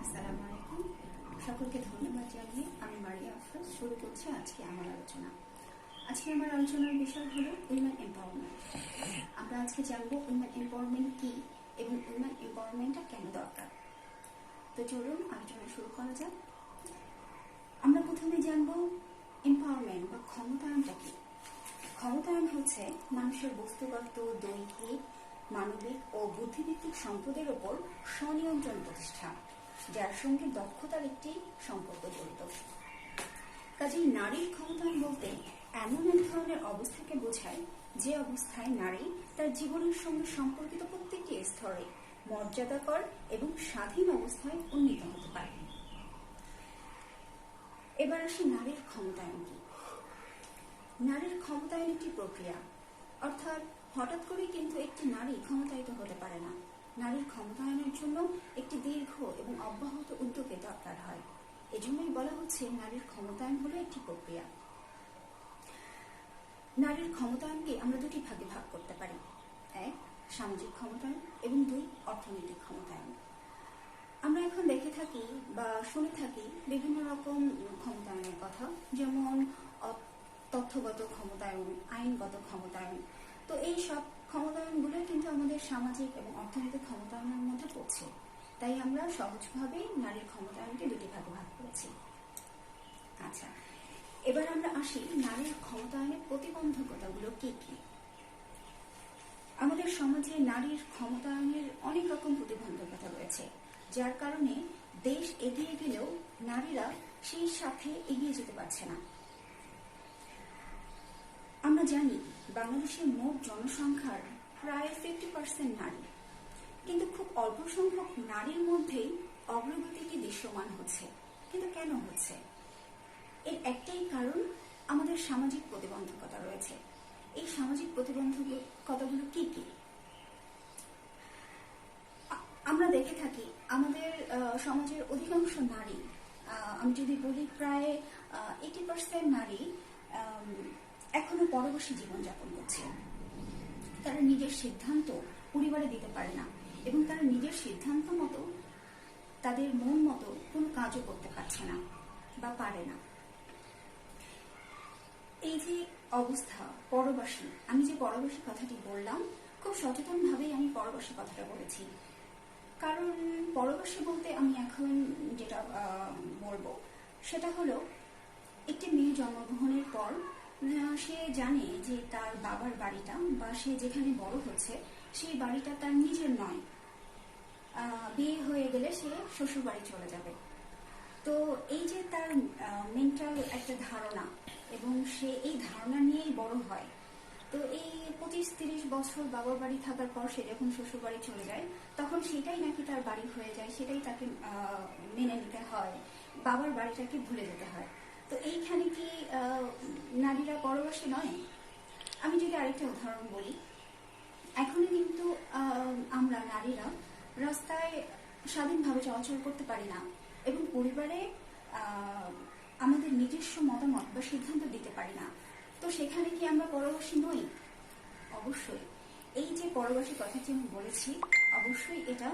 আসসালামু আলাইকুম। সকলকে ধন্যবাদ জানিয়ে আমি মারিয়া আফরোজ শুরু করছি আজকে আমার আলোচনা। আজকে আমার আলোচনার বিষয় হলো উইমেন এম্পাওয়ারমেন্ট। আমরা আজকে জানবো উইমেন এম্পাওয়ারমেন্ট কি এবং উইমেন এম্পাওয়ারমেন্টটা কেন দরকার। তো চলুন আলোচনা শুরু করা যাক। আমরা প্রথমে জানবো এম্পাওয়ারমেন্ট বা ক্ষমতায়নটা কি। ক্ষমতায়ন হচ্ছে মানুষের বস্তুগত, দৈহিক, মানবিক ও বুদ্ধিভিত্তিক সম্পদের ওপর স্বনিয়ন্ত্রণ প্রতিষ্ঠা, যার সঙ্গে দক্ষতার একটি সম্পর্ক জড়িত। কাজেই নারীর ক্ষমতায়ন বলতে এমন এক ধরনের অবস্থাকে বোঝায় যে অবস্থায় নারী তার জীবনের সঙ্গে সম্পর্কিত প্রত্যেকটি স্তরে মর্যাদাকর এবং স্বাধীন অবস্থায় উন্নীত হতে পারে। এবার আসি নারীর ক্ষমতায়ন কি। নারীর ক্ষমতায়ন একটি প্রক্রিয়া, অর্থাৎ হঠাৎ করে কিন্তু একটি নারী ক্ষমতায়িত হতে পারে না। নারীর ক্ষমতায়নের জন্য একটি দীর্ঘ এবং অব্যাহত উদ্যোগের দরকার হয়। এজন্যই বলা হচ্ছে নারীর ক্ষমতায়ন হলো একটি প্রক্রিয়া। নারীর ক্ষমতায়নকে আমরা দুটি ভাগে ভাগ করতে পারি, এক সামাজিক ক্ষমতায়ন এবং দুই অর্থনৈতিক ক্ষমতায়ন। আমরা এখন দেখে থাকি বা শুনে থাকি বিভিন্ন রকম ক্ষমতায়নের কথা, যেমন তথ্যগত ক্ষমতায়ন, আইনগত ক্ষমতায়ন। তো এই সব ক্ষমতায়নগুলো কিন্তু আমাদের সামাজিক এবং অর্থনৈতিক ক্ষমতায়নের মধ্যে পড়ছে। তাই আমরা সহজভাবেই নারীর ক্ষমতায়নকে দুটি ভাগে ভাগ করেছি। আচ্ছা, এবার আমরা আসি নারীর ক্ষমতায়নের প্রতিবন্ধকতাগুলো কি কি। আমাদের সমাজে নারীর ক্ষমতায়নের অনেক রকম প্রতিবন্ধকতা রয়েছে, যার কারণে দেশ এগিয়ে গেলেও নারীরা সেই সাথে এগিয়ে যেতে পারছে না। আমরা জানি বাংলাদেশের মোট জনসংখ্যার প্রায় 50% নারী, কিন্তু খুব অল্প সংখ্যক নারীর মধ্যেই অগ্রগতিটি দৃশ্যমান হচ্ছে। কিন্তু কেন হচ্ছে? এর একটাই কারণ, আমাদের সামাজিক প্রতিবন্ধকতা রয়েছে। এই সামাজিক প্রতিবন্ধকতাগুলো কি কি? আমরা দেখে থাকি আমাদের সমাজের অধিকাংশ নারী, আমি যদি বলি প্রায় 80% নারী এখনো পরবর্তী জীবনযাপন করছে। তারা নিজের সিদ্ধান্ত পরিবারে দিতে পারে না এবং তারা নিজের সিদ্ধান্ত মতো, তাদের মন মতো কোনো কাজও করতে পারছে না বা পারে না। এই যে অবস্থা পরবাসী, আমি যে পরবাসী কথাটি বললাম, খুব সচেতনভাবেই আমি পরবাসী কথাটা বলেছি। কারণ পরবাসী বলতে আমি এখন যেটা বলবো সেটা হলো, একটি মেয়ে জন্মগ্রহণের পর সে জানে যে তার বাবার বাড়িটা বা সে যেখানে বড় হচ্ছে সেই বাড়িটা তার নিজের নয়। বিয়ে হয়ে গেলে সে শ্বশুর বাড়ি চলে যাবে। তো এই যে তার মেন্টাল একটা ধারণা, এবং সে এই ধারণা নিয়েই বড় হয়। তো এই 25-30 বছর বাবার বাড়ি থাকার পর সে যখন শ্বশুর বাড়ি চলে যায়, তখন সেটাই নাকি তার বাড়ি হয়ে যায়, সেটাই তাকে মেনে নিতে হয়, বাবার বাড়িটাকে ভুলে যেতে হয়। তো এইখানে কি নারীরা পরবাসী নয়? আমি যদি আরেকটা উদাহরণ বলি, এখনো কিন্তু আমরা নারীরা রাস্তায় স্বাধীনভাবে চলাচল করতে পারি না এবং পরিবারে আমাদের নিজস্ব মতামত বা সিদ্ধান্ত দিতে পারি না। তো সেখানে কি আমরা পরবাসী নই? অবশ্যই। এই যে পরবাসী কথাটি আমি বলেছি, অবশ্যই এটা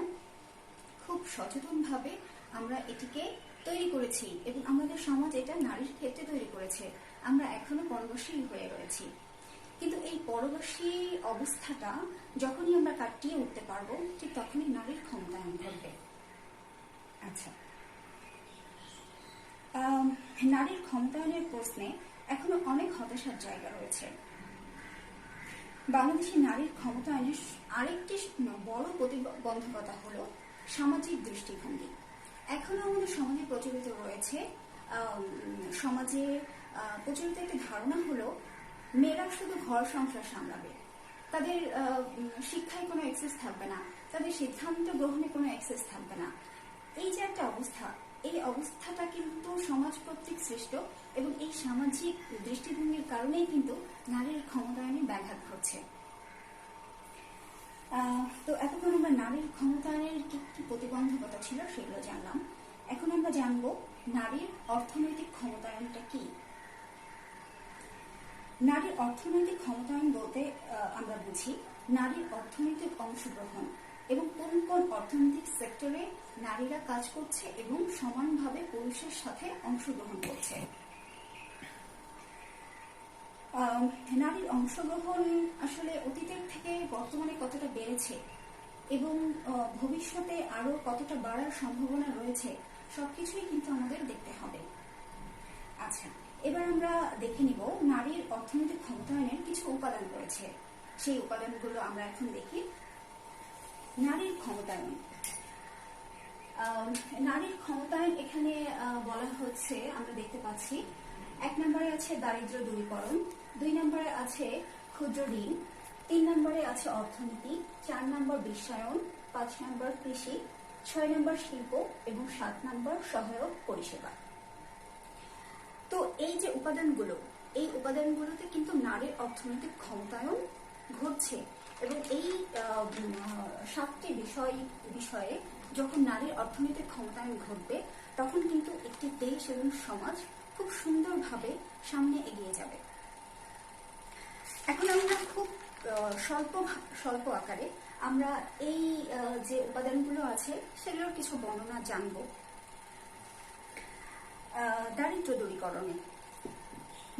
খুব সচেতনভাবে আমরা এটিকে তৈরি করেছি এবং আমাদের সমাজ এটা নারীর ক্ষেত্রে তৈরি করেছে। আমরা এখনো পরবাসী হয়ে রয়েছি। কিন্তু এই পরবাসী অবস্থাটা যখনই আমরা কাটিয়ে উঠতে পারবো, ঠিক তখনই নারীর ক্ষমতায়ন ঘটবে। আচ্ছা, নারীর ক্ষমতায়নের প্রশ্নে এখনো অনেক হতাশার জায়গা রয়েছে। বাংলাদেশে নারীর ক্ষমতায়নের আরেকটি বড় প্রতিবন্ধকতা হলো সামাজিক দৃষ্টিভঙ্গি। এখনো আমাদের সমাজে প্রচলিত রয়েছে, সমাজে প্রচলিত একটা ধারণা হলো মেয়েরা শুধু ঘর সংসার সামলাবে, তাদের শিক্ষায় কোনো অ্যাক্সেস থাকবে না, তাদের সিদ্ধান্ত গ্রহণে কোনো অ্যাক্সেস থাকবে না। এই যে একটা অবস্থা, এই অবস্থাটা কিন্তু সমাজ কর্তৃক সৃষ্ট এবং এই সামাজিক দৃষ্টিভঙ্গির কারণেই কিন্তু নারীর ক্ষমতায়নে ব্যাঘাত ঘটছে। তো এতক্ষণ আমরা নারীর ক্ষমতায়নের কি কি প্রতিবন্ধকতা ছিল সেগুলো জানলাম। এখন আমরা জানবো নারীর অর্থনৈতিক ক্ষমতায়নটা কি। নারীর অর্থনৈতিক ক্ষমতায়ন বলতে আমরা বুঝি নারীর অর্থনৈতিক অংশগ্রহণ এবং কোন কোন অর্থনৈতিক সেক্টরে নারীরা কাজ করছে এবং সমানভাবে পুরুষের সাথে অংশগ্রহণ করছে। নারীর অংশগ্রহণ আসলে অতীতের থেকে বর্তমানে কতটা বেড়েছে এবং ভবিষ্যতে আরো কতটা বাড়ার সম্ভাবনা রয়েছে সবকিছুই কিন্তু আমাদের দেখতে হবে। আচ্ছা, এবার আমরা দেখে নিব নারীর অর্থনৈতিক ক্ষমতায়নের কিছু উপাদান রয়েছে। সেই উপাদানগুলো আমরা এখন দেখি। নারীর ক্ষমতায়ন। নারীর ক্ষমতায়ন এখানে বলা হচ্ছে, আমরা দেখতে পাচ্ছি 1 নম্বরে আছে দারিদ্র্য দূরীকরণ, 2 নম্বরে আছে ক্ষুদ্র ঋণ, 3 নম্বরে আছে অর্থনীতি, 4 নম্বর বিশ্বায়ন, 5 নম্বর কৃষি, 6 নম্বর শিল্প এবং 7 নম্বর সহায়ক পরিষেবা। তো এই যে উপাদানগুলো, এই উপাদানগুলোতে কিন্তু নারীর অর্থনৈতিক ক্ষমতায়ন ঘটছে এবং এই 7টি বিষয়ে যখন নারীর অর্থনৈতিক ক্ষমতায়ন ঘটবে তখন কিন্তু একটি দেশ এবং সমাজ খুব সুন্দরভাবে সামনে এগিয়ে যাবে। এখন আমরা খুব স্বল্প আকারে আমরা এই যে উপাদানগুলো আছে সেগুলোর কিছু বর্ণনা জানব। দারিদ্র্য দূরীকরণে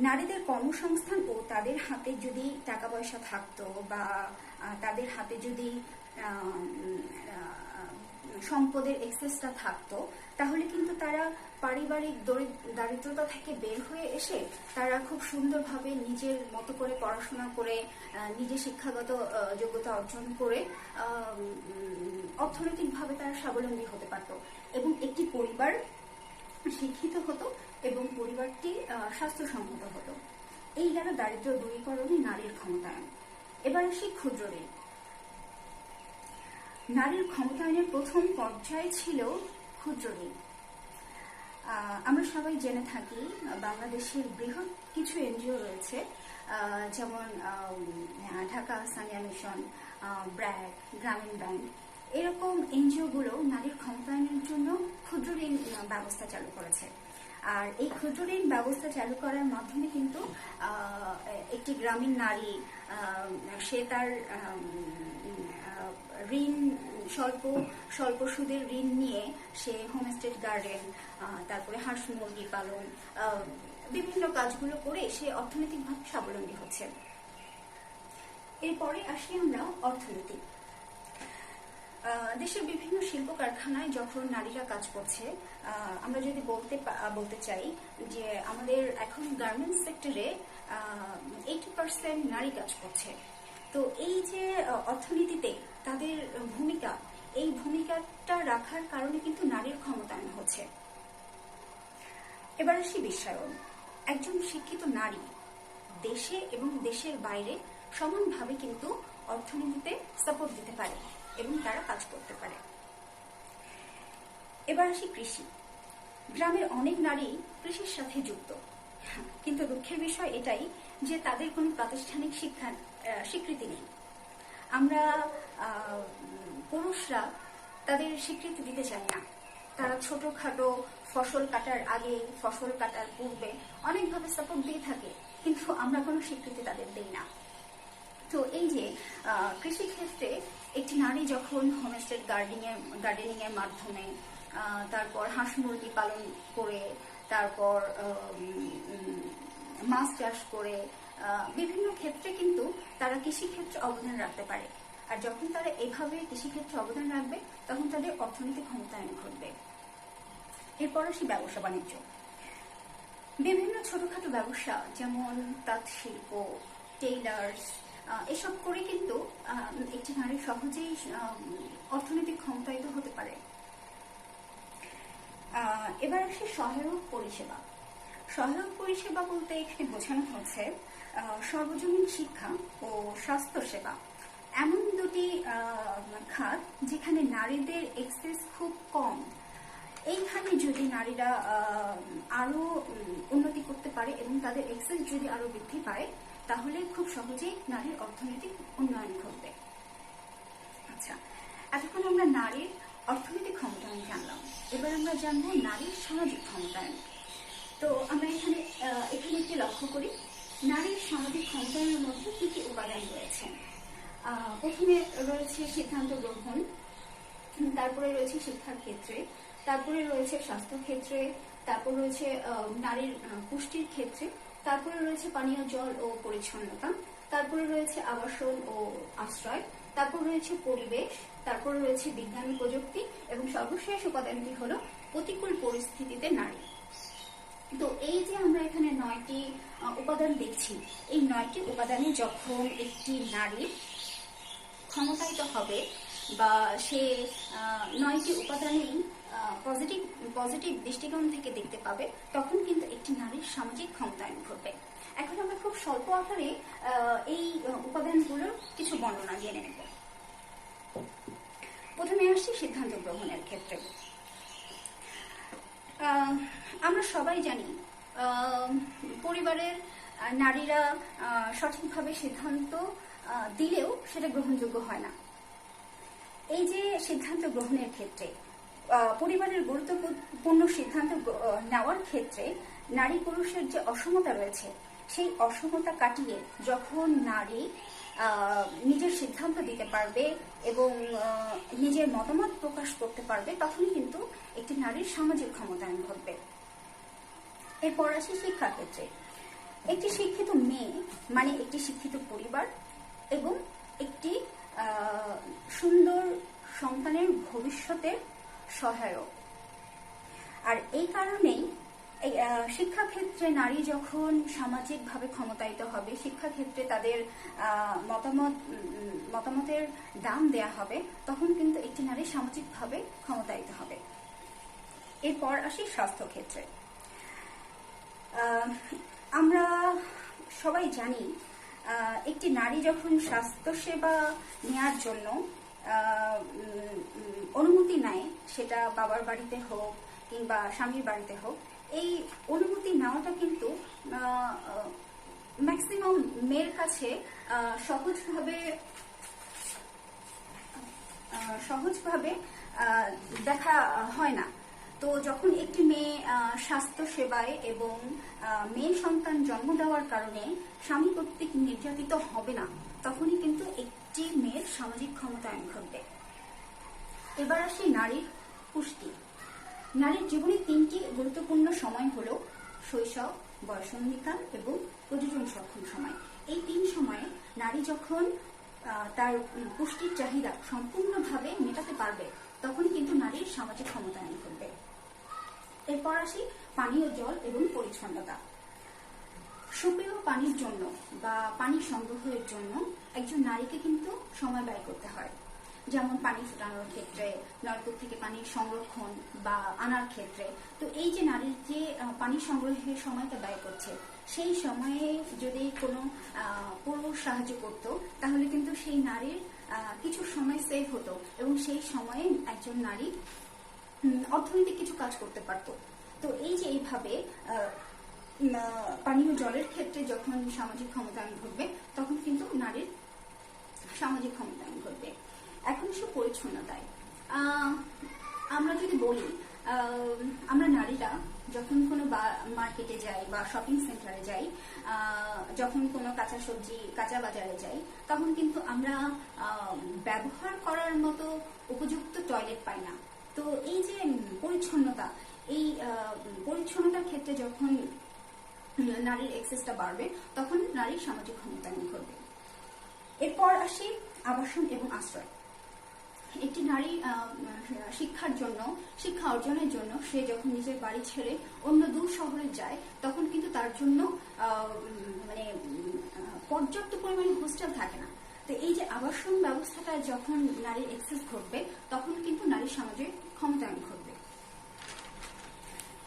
নারীদের কর্মসংস্থান ও তাদের হাতে যদি টাকা পয়সা থাকতো বা তাদের হাতে যদি সম্পদের এক্সেসটা থাকতো তাহলে কিন্তু তারা পারিবারিক দারিদ্রতা থেকে বের হয়ে এসে তারা খুব সুন্দরভাবে নিজের মতো করে পড়াশোনা করে নিজে শিক্ষাগত যোগ্যতা অর্জন করে অর্থনৈতিকভাবে তারা স্বাবলম্বী হতে পারত এবং একটি পরিবার শিক্ষিত হতো এবং পরিবারটি স্বাস্থ্যসম্মত হতো। এই গেল দারিদ্র্য দূরীকরণে নারীর ক্ষমতায়ন। এবার আসি ক্ষুদ্র ঋণ। নারীর ক্ষমতায়নের প্রথম পর্যায়ে ছিল ক্ষুদ্র ঋণ। আমরা সবাই জেনে থাকি বাংলাদেশের বৃহৎ কিছু এনজিও রয়েছে, যেমন ঢাকা সানিয়া মিশন, ব্র্যাক, গ্রামীণ ব্যাংক, এরকম এনজিও গুলো নারীর ক্ষমতায়নের জন্য ক্ষুদ্র ঋণ ব্যবস্থা চালু করেছে। আর এই ক্ষুদ্র ঋণ ব্যবস্থা চালু করার মাধ্যমে কিন্তু একটি গ্রামীণ নারী সে তার ঋণ স্বল্প সুদের ঋণ নিয়ে সে হোমস্টে গার্ডেন, তারপরে হাঁস মুরগি পালন, বিভিন্ন কাজগুলো করে সে অর্থনৈতিকভাবে স্বাবলম্বী হচ্ছে। এরপরে আসি আমরা অর্থনীতি। দেশের বিভিন্ন শিল্প কারখানায় যখন নারীরা কাজ করছে, আমরা যদি বলতে চাই যে আমাদের এখন গার্মেন্টস সেক্টরে 80% নারী কাজ করছে। তো এই যে অর্থনীতিতে তাদের ভূমিকা, এই ভূমিকাটা রাখার কারণে কিন্তু নারীর ক্ষমতায়ন হচ্ছে। এবার আসি বিশ্বায়ন। একজন শিক্ষিত নারী দেশে এবং দেশের বাইরে সমানভাবে কিন্তু অর্থনীতিতে সাপোর্ট দিতে পারে এবং তারা কাজ করতে পারে। এবার আসি কৃষি। গ্রামের অনেক নারী কৃষির সাথে যুক্ত, কিন্তু দুঃখের বিষয় এটাই যে তাদের কোনো প্রাতিষ্ঠানিক স্বীকৃতি নেই। আমরা পুরুষরা তাদের স্বীকৃতি দিতে চাই না। তারা ছোটখাটো ফসল কাটার আগে, ফসল কাটার পূর্বে অনেকভাবে সাপোর্ট দিয়ে থাকে, কিন্তু আমরা কোনো স্বীকৃতি তাদের দেই না। তো এই যে কৃষি ক্ষেত্রে একটি নারী যখন হোমস্টে গার্ডেনিং এর মাধ্যমে, তারপর হাঁস মুরগি পালন করে, তারপর মাছ চাষ করে, বিভিন্ন ক্ষেত্রে কিন্তু তারা কৃষিক্ষেত্রে অবদান রাখতে পারে। আর যখন তারা এভাবে কৃষিক্ষেত্রে অবদান রাখবে তখন তাদের অর্থনৈতিক ক্ষমতায়ন ঘটবে। এরপর আসি ব্যবসা বাণিজ্য। বিভিন্ন ছোটখাটো ব্যবসা যেমন তাঁত শিল্প, টেইলার্স, এসব করে কিন্তু একটি নারী সহজেই অর্থনৈতিক ক্ষমতায়িত হতে পারে। এবার আসি সহায়ক পরিষেবা। সহায়ক পরিষেবা বলতে এখানে বোঝানো হচ্ছে সর্বজনীন শিক্ষা ও স্বাস্থ্য সেবা, এমন দুটি খাত যেখানে নারীদের এক্সেস খুব কম। এইখানে যদি নারীরা আরো উন্নতি করতে পারে এবং তাদের এক্সেস যদি আরো বৃদ্ধি পায় তাহলে খুব সহজেই নারীর অর্থনৈতিক উন্নয়ন ঘটবে। আচ্ছা, এতক্ষণ আমরা নারীর অর্থনৈতিক ক্ষমতায়ন জানলাম। এবার আমরা জানবো নারীর সামাজিক ক্ষমতায়ন। তো আমরা এখানে একটি লক্ষ্য করি নারীর সামাজিক ক্ষমতায়নের মধ্যে কি কি উপাদান রয়েছে। প্রথমে রয়েছে সিদ্ধান্ত গ্রহণ, তারপরে রয়েছে শিক্ষার ক্ষেত্রে, তারপরে রয়েছে স্বাস্থ্য ক্ষেত্রে, তারপর রয়েছে নারীর পুষ্টির ক্ষেত্রে, তারপরে রয়েছে পানীয় জল ও পরিচ্ছন্নতা, তারপরে রয়েছে আবাসন ও আশ্রয়, তারপর রয়েছে পরিবেশ, তারপর রয়েছে বিজ্ঞান প্রযুক্তি এবং সর্বশেষ উপাদানটি হলো প্রতিকূল পরিস্থিতিতে নারী। তো এই যে আমরা এখানে 9টি উপাদান দেখছি, এই 9টি উপাদানে যখন একটি নারী ক্ষমতায়িত হবে বা সে 9টি উপাদানেই পজিটিভ দৃষ্টিকোণ থেকে দেখতে পাবে, তখন কিন্তু একটি নারীর সামাজিক ক্ষমতায়ন ঘটবে। এখন আমরা খুব স্বল্প আকারে এই উপাদানগুলোর কিছু বর্ণনা জেনে নেব। প্রথমে আসছি সিদ্ধান্ত গ্রহণের ক্ষেত্রে। আমরা সবাই জানি পরিবারের নারীরা সঠিকভাবে সিদ্ধান্ত দিলেও সেটা গ্রহণযোগ্য হয় না। এই যে সিদ্ধান্ত গ্রহণের ক্ষেত্রে পরিবারের গুরুত্বপূর্ণ সিদ্ধান্ত নেওয়ার ক্ষেত্রে নারী পুরুষের যে অসমতা রয়েছে, সেই অসমতা কাটিয়ে যখন নারী নিজের সিদ্ধান্ত দিতে পারবে এবং নিজের মতামত প্রকাশ করতে পারবে, তখনই কিন্তু একটি নারীর সামাজিক ক্ষমতায়ন ঘটবে। এরপর আসি শিক্ষা ক্ষেত্রে। একটি শিক্ষিত মেয়ে মানে একটি শিক্ষিত পরিবার এবং একটি সুন্দর সন্তানের ভবিষ্যতের সহায়ক। আর এই কারণেই শিক্ষাক্ষেত্রে নারী যখন সামাজিকভাবে ক্ষমতায়িত হবে, শিক্ষাক্ষেত্রে তাদের মতামতের দাম দেয়া হবে, তখন কিন্তু একটি নারী সামাজিকভাবে ক্ষমতায়িত হবে। এরপর আসি স্বাস্থ্য ক্ষেত্রে। আমরা সবাই জানি একটি নারী যখন স্বাস্থ্যসেবা নেওয়ার জন্য অনুমতি নেয়, সেটা বাবার বাড়িতে হোক কিংবা স্বামীর বাড়িতে হোক, এই অনুমতি নেওয়াটা কিন্তু ম্যাক্সিমাম মেয়ের কাছে সহজভাবে দেখা হয় না। তো যখন একটি মেয়ে স্বাস্থ্য সেবায় এবং মেয়ে সন্তান জন্ম দেওয়ার কারণে স্বামী কর্তৃক নির্যাতিত হবে না, তখনই কিন্তু একটি মেয়ের সামাজিক ক্ষমতায়ন ঘটবে। এবার আসি নারীর পুষ্টি। নারীর জীবনে 3টি গুরুত্বপূর্ণ সময় হলো শৈশব, বয়সন্ধিকাল এবং প্রজনন সক্ষম সময়। এই 3 সময়ে নারী যখন তার পুষ্টির চাহিদা সম্পূর্ণভাবে মেটাতে পারবে, তখন কিন্তু নারীর সামাজিক ক্ষমতায়ন ঘটবে। এরপর আসি পানীয় জল এবং পরিচ্ছন্নতা। সুপেয় পানির জন্য বা পানি সংগ্রহের জন্য একজন নারীকে কিন্তু সময় ব্যয় করতে হয়, যেমন পানি ফুটানোর ক্ষেত্রে, নলকূপ থেকে পানি সংরক্ষণ বা আনার ক্ষেত্রে। তো এই যে নারীর যে পানি সংগ্রহের সময়টা ব্যয় করছে, সেই সময়ে যদি কোনো পুরুষ সাহায্য করত, তাহলে কিন্তু সেই নারীর কিছু সময় সেভ হতো এবং সেই সময়ে একজন নারী অর্থনৈতিক কিছু কাজ করতে পারত। তো এই যে এইভাবে পানীয় জলের ক্ষেত্রে যখন সামাজিক ক্ষমতায়ন ঘটবে, তখন কিন্তু নারীর সামাজিক ক্ষমতায়ন ঘটবে। এখন সে পরিচ্ছন্নতায় আমরা যদি বলি, আমরা নারীরা যখন কোনো মার্কেটে যাই বা শপিং সেন্টারে যাই, যখন কোনো কাঁচা বাজারে যাই, তখন কিন্তু আমরা ব্যবহার করার মতো উপযুক্ত টয়লেট পাই না। তো এই যে পরিচ্ছন্নতা, এই পরিচ্ছন্নতার ক্ষেত্রে যখন নারীর এক্সেসটা বাড়বে, তখন নারীর সামাজিক ক্ষমতায়ন ঘটবে। এরপর আসি আবাসন এবং আশ্রয়। একটি নারী শিক্ষা অর্জনের জন্য সে যখন নিজের বাড়ি ছেড়ে অন্য দূর শহরে যায়, তখন কিন্তু তার জন্য পর্যাপ্ত পরিমাণে হোস্টেল থাকে না। তো এই যে আবাসন ব্যবস্থাটা যখন নারীর এক্সেস ঘটবে, তখন কিন্তু নারীর সামাজিক ক্ষমতায়ন ঘটবে।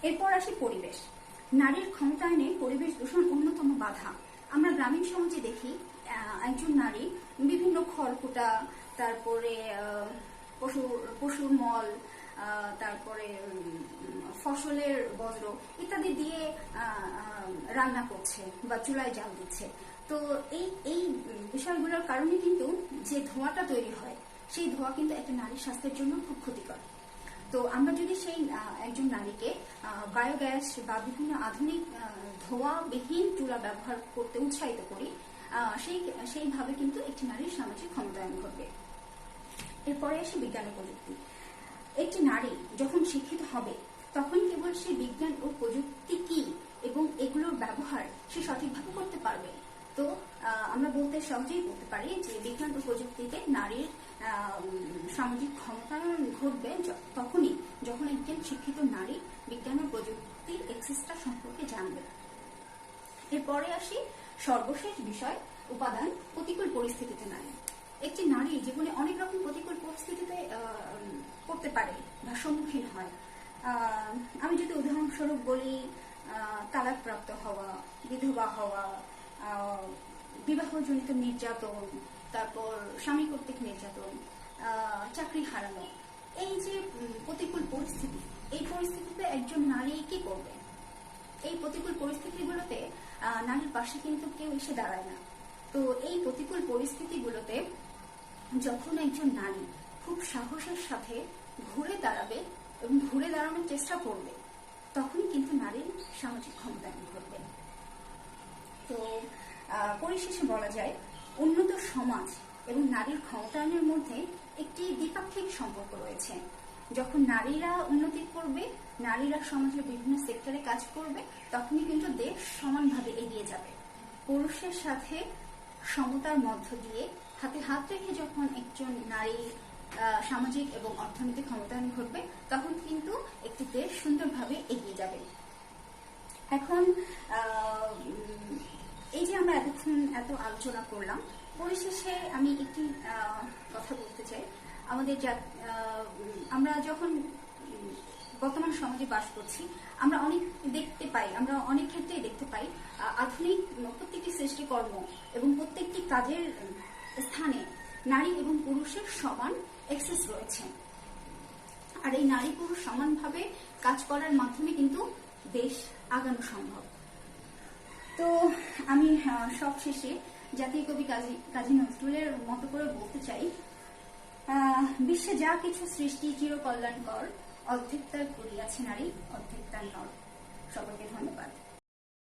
এরপর আসি পরিবেশ। নারীর ক্ষমতায়নে পরিবেশ দূষণ অন্যতম বাধা। আমরা গ্রামীণ সমাজে দেখি একজন নারী বিভিন্ন খড়কুটা, তারপরে পশুর মল, তারপরে ফসলের বজ্র ইত্যাদি দিয়ে রান্না করছে বা চুলায় জাল দিচ্ছে। তো এই বিষয়গুলোর কারণে কিন্তু যে ধোঁয়াটা তৈরি হয়, সেই ধোঁয়া কিন্তু একটা নারীর স্বাস্থ্যের জন্য খুব ক্ষতিকর। তো আমরা যদি সেই একজন নারীকে বায়োগ্যাস বা বিভিন্ন আধুনিক ধোঁয়াবিহীন চুলা ব্যবহার করতে উৎসাহিত করি, সেইভাবে কিন্তু একটি নারীর সামাজিক ক্ষমতায়ন ঘটবে। এরপরে আসে বিজ্ঞান ও প্রযুক্তি। একটি নারী যখন শিক্ষিত হবে তখন কেবল সে বিজ্ঞান ও প্রযুক্তি কি এবং এগুলোর ব্যবহার সে সঠিকভাবে করতে পারবে। তো আমরা সহজেই বলতে পারি যে বিজ্ঞান ও প্রযুক্তিতে নারীর সামাজিক ক্ষমতায়ন ঘটবে তখনই যখন একজন শিক্ষিত নারী বিজ্ঞান ও প্রযুক্তির এক্সিসটা সম্পর্কে জানবে। এরপরে আসি সর্বশেষ বিষয়, উপাদান প্রতিকূল পরিস্থিতিতে নারী। একটি নারী জীবনে অনেক রকম প্রতিকূল পরিস্থিতিতে পড়তে পারে বা সম্মুখীন হয়। আমি যদি উদাহরণস্বরূপ বলি, তালাকপ্রাপ্ত হওয়া, বিধবা হওয়া, বিবাহজনিত নির্যাতন, তারপর স্বামী কর্তৃক নির্যাতন, চাকরি হারানো। এই যে প্রতিকূল পরিস্থিতি, এই পরিস্থিতিতে একজন নারী কি করবে? এই প্রতিকূল পরিস্থিতিগুলোতে নারীর পাশে কিন্তু কেউ এসে দাঁড়ায় না। তো এই প্রতিকূল পরিস্থিতিগুলোতে যখন একজন নারী খুব সাহসের সাথে ঘুরে দাঁড়াবে এবং ঘুরে দাঁড়ানোর চেষ্টা করবে, তখনই কিন্তু নারীর সামাজিক ক্ষমতায়ন ঘটবে। তো পরিশেষে বলা যায়, উন্নত সমাজ এবং নারীর ক্ষমতায়নের মধ্যে একটি দ্বিপাক্ষিক সম্পর্ক রয়েছে। যখন নারীরা উন্নতি করবে, নারীরা সমাজের বিভিন্ন সেক্টরে কাজ করবে, তখনই কিন্তু দেশ সমানভাবে এগিয়ে যাবে। পুরুষের সাথে সমতার মধ্য দিয়ে হাতে হাত রেখে যখন একজন নারী সামাজিক এবং অর্থনৈতিক ক্ষমতায়ন ঘটবে, তখন কিন্তু একটি দেশ সুন্দরভাবে এগিয়ে যাবে। এখন এই যে আমরা এতক্ষণ এত আলোচনা করলাম, পরিশেষে আমি একটি কথা বলতে চাই। আমরা যখন বর্তমান সমাজে বাস করছি, আমরা অনেক ক্ষেত্রেই দেখতে পাই আধুনিক প্রত্যেকটি সৃষ্টিকর্ম এবং প্রত্যেকটি কাজের স্থানে নারী এবং পুরুষের সমান অ্যাক্সেস রয়েছে। আর এই নারী পুরুষ সমানভাবে কাজ করার মাধ্যমে কিন্তু দেশ আগানো সম্ভব। তো আমি সবশেষে জাতীয় কবি কাজী নজরুলের মতো করে বলতে চাই, বিশ্বে যা কিছু সৃষ্টি চিরকল্যাণকর, অর্ধেক তার করিয়াছে নারী, অর্ধেক তার নর। সকলকে ধন্যবাদ।